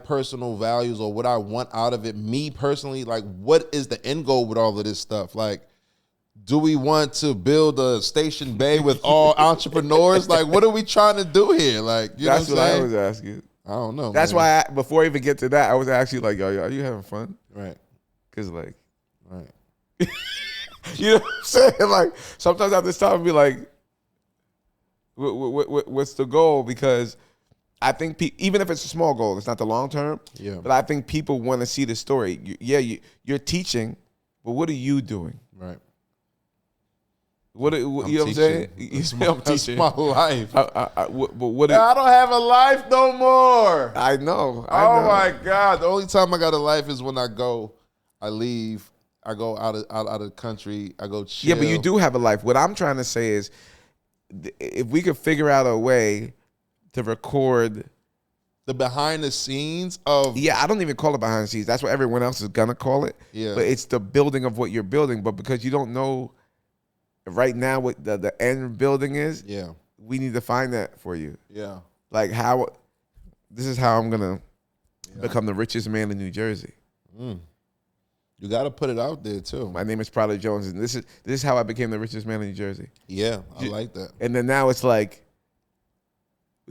personal values or what I want out of it, me personally, like, what is the end goal with all of this stuff? Like, do we want to build a station bay with all entrepreneurs? Like, what are we trying to do here? Like, you That's know what I'm I saying? always ask you. I don't know. That's man. why before I even get to that, I was actually like, yo, are you having fun? Right. Because like, Right. you know what I'm saying? Like sometimes I have to stop and be like, what's the goal? Because I think even if it's a small goal, it's not the long term. Yeah. But I think people want to see the story. You're teaching, but what are you doing? Right. You know what I'm saying? That's my life. I don't have a life no more. I know. Oh my God. The only time I got a life is when I leave. I go out of the country. I go chill. Yeah, but you do have a life. What I'm trying to say is, if we could figure out a way to record the behind the scenes of... Yeah, I don't even call it behind the scenes. That's what everyone else is going to call it. Yeah. But it's the building of what you're building. But because you don't know right now what the end building is, yeah, we need to find that for you. Yeah. Like this is how I'm going to become the richest man in New Jersey. You got to put it out there too. My name is Prada Jones, and this is how I became the richest man in New Jersey. Yeah, I like that. And then now it's like,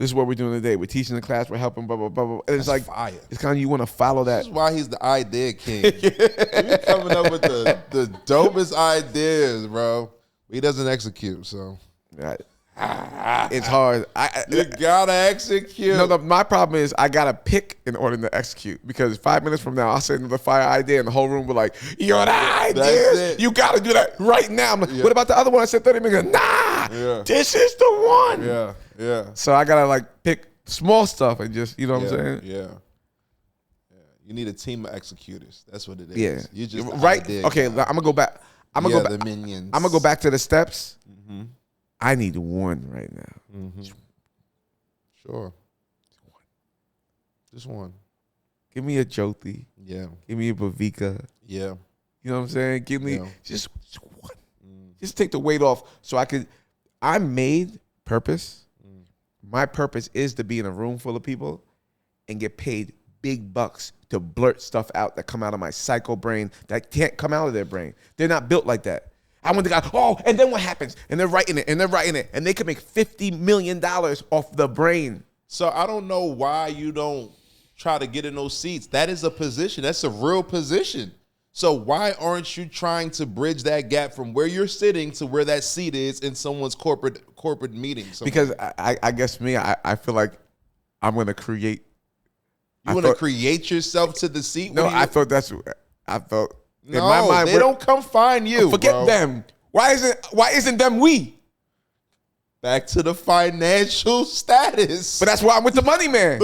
This is what we're doing today. We're teaching the class. We're helping, blah, blah, blah, blah. And it's like, fire. It's kind of, you want to follow that. This is why he's the idea king. He's coming up with the dopest ideas, bro. He doesn't execute, so. Right. It's hard. You gotta execute. No, my problem is I gotta pick in order to execute, because 5 minutes from now I'll say another fire idea and the whole room will like, you're the ideas. You gotta do that right now. I'm like, what about the other one? I said 30 minutes. Nah, this is the one. Yeah. So I gotta like pick small stuff and just, you know what I'm saying? Yeah. You need a team of executors. That's what it is. Yeah. You just right. Okay, I'm gonna go back. I'm gonna go back. The minions. I'm gonna go back to the steps. Mm-hmm. I need one right now. Mm-hmm. Sure. Just one. Give me a Jyoti. Yeah. Give me a Bhavika. Yeah. You know what I'm saying? Give me just one. Just take the weight off so I'm made purpose. My purpose is to be in a room full of people and get paid big bucks to blurt stuff out that come out of my psycho brain that can't come out of their brain. They're not built like that. I want the guy, and then what happens? And they're writing it, and they can make $50 million off the brain. So I don't know why you don't try to get in those seats. That is a position. That's a real position. So why aren't you trying to bridge that gap from where you're sitting to where that seat is in someone's corporate meeting? Because I guess I feel like I'm going to create. You want to create yourself to the seat? No, I thought. No, in my mind, they don't come find you. Forget them. Why isn't them we? Back to the financial status. But that's why I'm with the money man.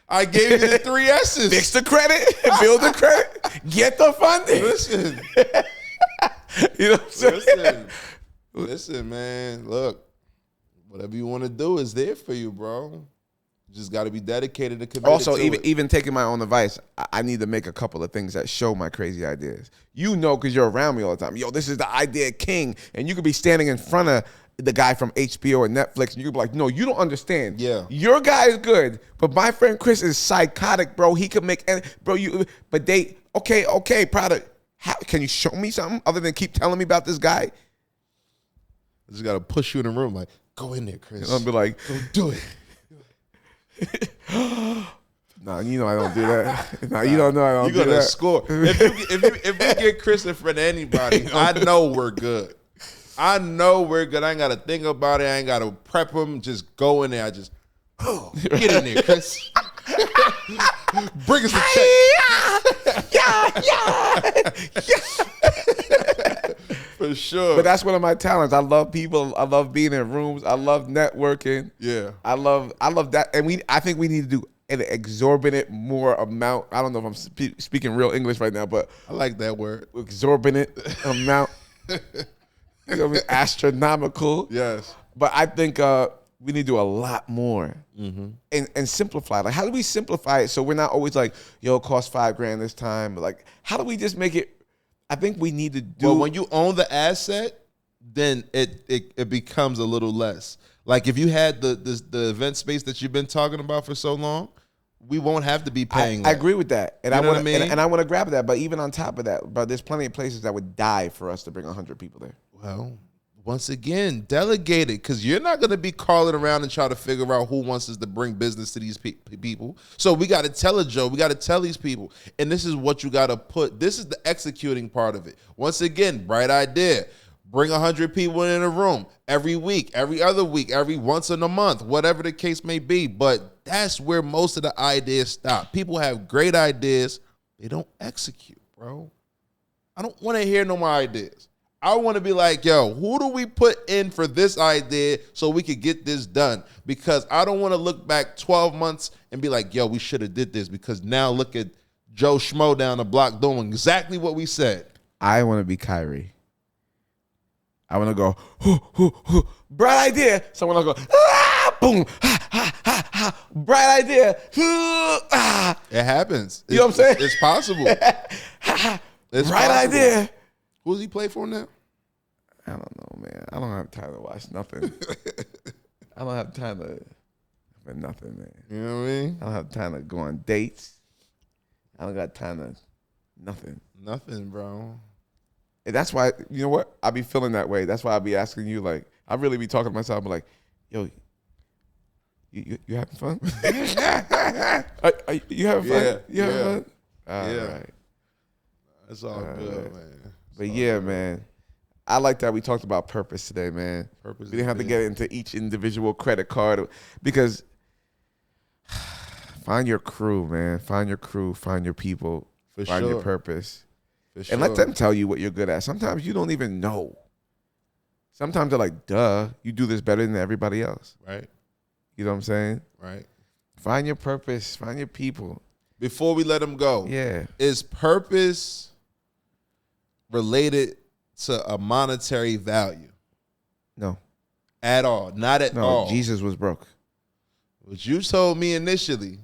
I gave you the 3 S's. Fix the credit, build the credit, get the funding. Listen. You know what I'm saying? Listen, man. Look, whatever you want to do is there for you, bro. You just got to be dedicated and committed also, to it. even taking my own advice, I need to make a couple of things that show my crazy ideas. You know, because you're around me all the time. Yo, this is the idea king. And you could be standing in front of the guy from HBO or Netflix, and you could be like, no, you don't understand. Yeah. Your guy is good, but my friend Chris is psychotic, bro. He could make, okay, Prada, can you show me something other than keep telling me about this guy? I just got to push you in the room, like, go in there, Chris. I'll be like, go do it. Nah, you know I don't do that. Nah, you don't know I don't do that. You're gonna score. If we get Chris in front of anybody, I know we're good. I ain't gotta think about it. I ain't gotta prep him. Just go in there. I just get in there, Chris. Bring us a check. Yeah. For sure. But that's one of my talents. I love people. I love being in rooms. I love networking. Yeah. I love that. And I think we need to do an exorbitant more amount. I don't know if I'm speaking real English right now, but I like that word. Exorbitant amount. You know what I mean? Astronomical. Yes. But I think we need to do a lot more and simplify. Like, how do we simplify it so we're not always like, yo, it costs $5,000 this time? But like, how do we just make it? I think we need to do. Well, when you own the asset, then it becomes a little less. Like if you had the event space that you've been talking about for so long, we won't have to be paying. I agree with that, and you know what I mean? And I want to grab that. But even on top of that, but there's plenty of places that would die for us to bring 100 people there. Well, once again, delegate it, because you're not going to be calling around and try to figure out who wants us to bring business to these people. So we got to tell it, Joe. We got to tell these people. And this is what you got to put. This is the executing part of it. Once again, bright idea. Bring 100 people in a room every week, every other week, every once in a month, whatever the case may be. But that's where most of the ideas stop. People have great ideas. They don't execute, bro. I don't want to hear no more ideas. I want to be like, yo, who do we put in for this idea so we could get this done? Because I don't want to look back 12 months and be like, yo, we should have did this, because now look at Joe Schmo down the block doing exactly what we said. I want to be Kyrie. I want to go, hoo, bright idea. Someone will go, boom, bright idea. It happens. You know what I'm saying? It's possible. It's bright possible. idea. Who does he play for now? I don't know, man. I don't have time to watch nothing. I don't have time for nothing, man. You know what I mean? I don't have time to go on dates. I don't got time to nothing. Nothing, bro. And that's why, you know what? I be feeling that way. That's why I be asking you, like, I really be talking to myself, I'm like, yo, You having fun? You having fun? You having fun? All right. That's all good, man. But yeah, man. I like that we talked about purpose today, man. Purpose. We didn't have to get into each individual credit card because find your crew, man. Find your crew. Find your people. Find your purpose. And let them tell you what you're good at. Sometimes you don't even know. Sometimes they're like, duh, you do this better than everybody else. Right. You know what I'm saying? Right. Find your purpose. Find your people. Before we let them go, is purpose related to a monetary value? No. At all. Not at all. No, Jesus was broke. But you told me initially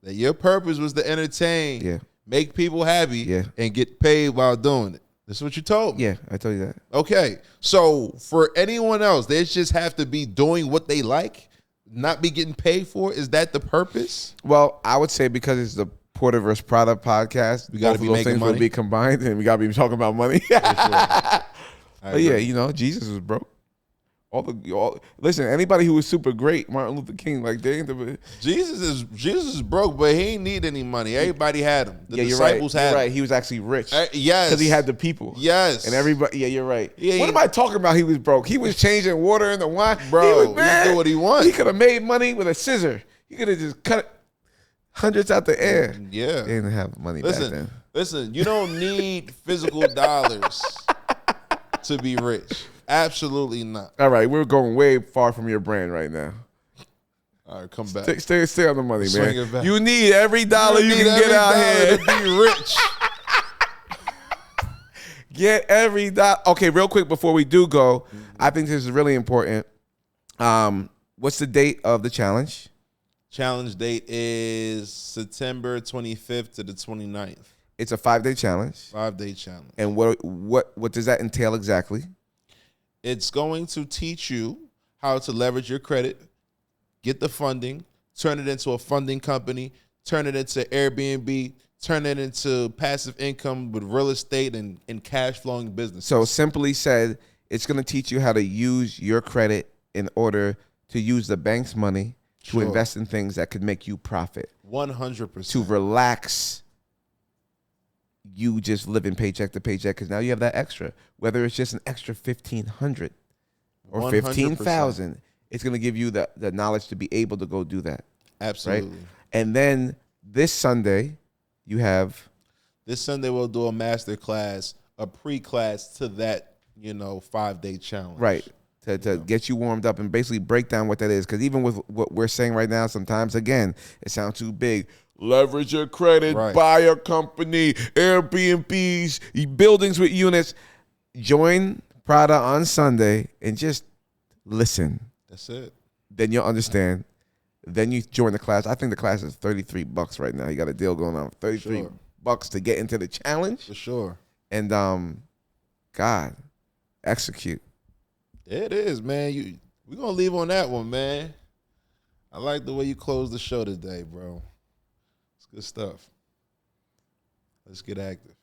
that your purpose was to entertain, make people happy, and get paid while doing it. That's what you told me. Yeah, I told you that. Okay. So for anyone else, they just have to be doing what they like, not be getting paid for. Is that the purpose? Well, I would say because it's the Porter vs. Prada podcast, we got to be making money. Will be combined, and we got to be talking about money. But yeah, you know, Jesus was broke. Listen, anybody who was super great, Martin Luther King, like they ain't the Jesus is broke, but he ain't need any money. Everybody had him. The disciples had him. Right, he was actually rich. Yes, because he had the people. Yes, and everybody. Yeah, you're right. Yeah, what am I talking about? He was broke. He was changing water into wine, bro. He do what he wants. He could have made money with a scissor. He could have just cut hundreds out the air. Yeah, they didn't have money back then. Listen, you don't need physical dollars to be rich. Absolutely not. All right, we're going way far from your brand right now. All right, come back. Stay on the money, man. You need every dollar you can get out here to be rich. Get every dollar. Okay, real quick before we do go, I think this is really important. What's the date of the challenge? Challenge date is September 25th to the 29th. It's a 5-day challenge. 5-day challenge. And what does that entail exactly? It's going to teach you how to leverage your credit, get the funding, turn it into a funding company, turn it into Airbnb, turn it into passive income with real estate and cash flowing business. So simply said, it's going to teach you how to use your credit in order to use the bank's money to invest in things that could make you profit. 100%. To relax you just living paycheck to paycheck because now you have that extra. Whether it's just an extra $1,500 or 100%. $15,000, it's going to give you the knowledge to be able to go do that. Absolutely. Right? And then this Sunday, you have... This Sunday we'll do a master class, a pre-class to that, 5-day challenge. Right. To get you warmed up and basically break down what that is. Because even with what we're saying right now, sometimes, again, it sounds too big. Leverage your credit, buy a company, Airbnbs, buildings with units. Join Prada on Sunday and just listen. That's it. Then you'll understand. Then you join the class. I think the class is $33 right now. You got a deal going on. $33 to get into the challenge. For sure. And God, execute. There it is, man. We're going to leave on that one, man. I like the way you closed the show today, bro. It's good stuff. Let's get active.